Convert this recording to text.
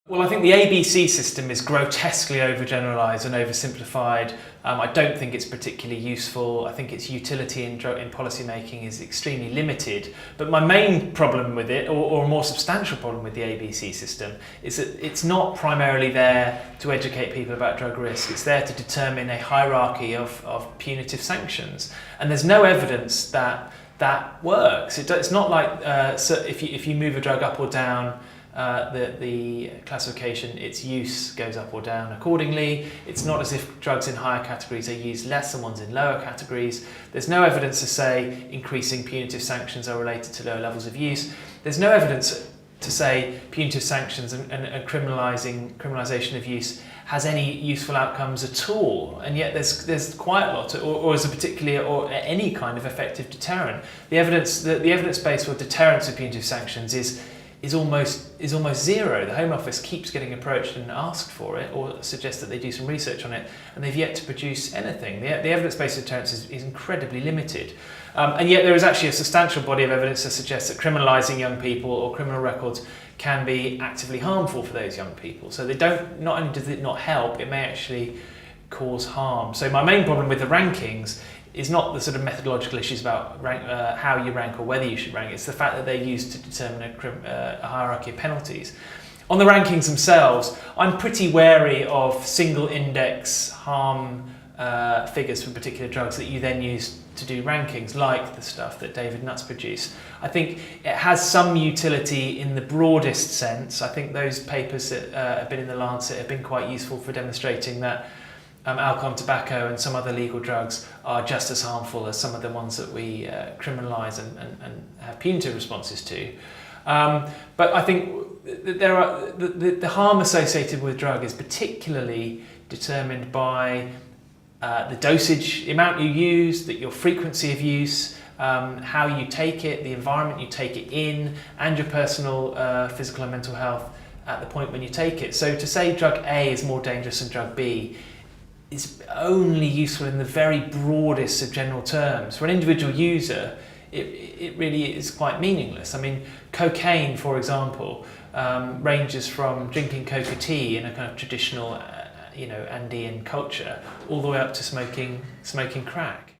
Well, I think the ABC system is grotesquely overgeneralised and oversimplified. I don't think it's particularly useful. I think its utility in policy making is extremely limited. But my main problem with it, or a more substantial problem with the ABC system, is that it's not primarily there to educate people about drug risk. It's there to determine a hierarchy of punitive sanctions. And there's no evidence that that works. It's not like so if you move a drug up or down, the classification, its use goes up or down accordingly. It's not as if drugs in higher categories are used less than ones in lower categories. There's no evidence to say increasing punitive sanctions are related to lower levels of use. There's no evidence to say punitive sanctions and criminalisation of use has any useful outcomes at all, and yet there's quite a lot, or as a particular or any kind of effective deterrent. The evidence base for deterrence of punitive sanctions is almost zero. The Home Office keeps getting approached and asked for it, or suggests that they do some research on it, and they've yet to produce anything. The evidence-based deterrence is incredibly limited. And yet there is actually a substantial body of evidence that suggests that criminalising young people or criminal records can be actively harmful for those young people. So not only does it not help, it may actually cause harm. So my main problem with the rankings is not the sort of methodological issues about how you rank or whether you should rank. It's the fact that they're used to determine a hierarchy of penalties. On the rankings themselves, I'm pretty wary of single index harm figures for particular drugs that you then use to do rankings, like the stuff that David Nutt's produced. I think it has some utility in the broadest sense. I think those papers that have been in the Lancet have been quite useful for demonstrating that alcohol and tobacco and some other legal drugs are just as harmful as some of the ones that we criminalise and have punitive responses to. But I think the harm associated with drug is particularly determined by the dosage, the amount you use, your frequency of use, how you take it, the environment you take it in, and your personal physical and mental health at the point when you take it. So to say drug A is more dangerous than drug B is only useful in the very broadest of general terms. For an individual user, it really is quite meaningless. I mean, cocaine, for example, ranges from drinking coca tea in a kind of traditional, Andean culture, all the way up to smoking crack.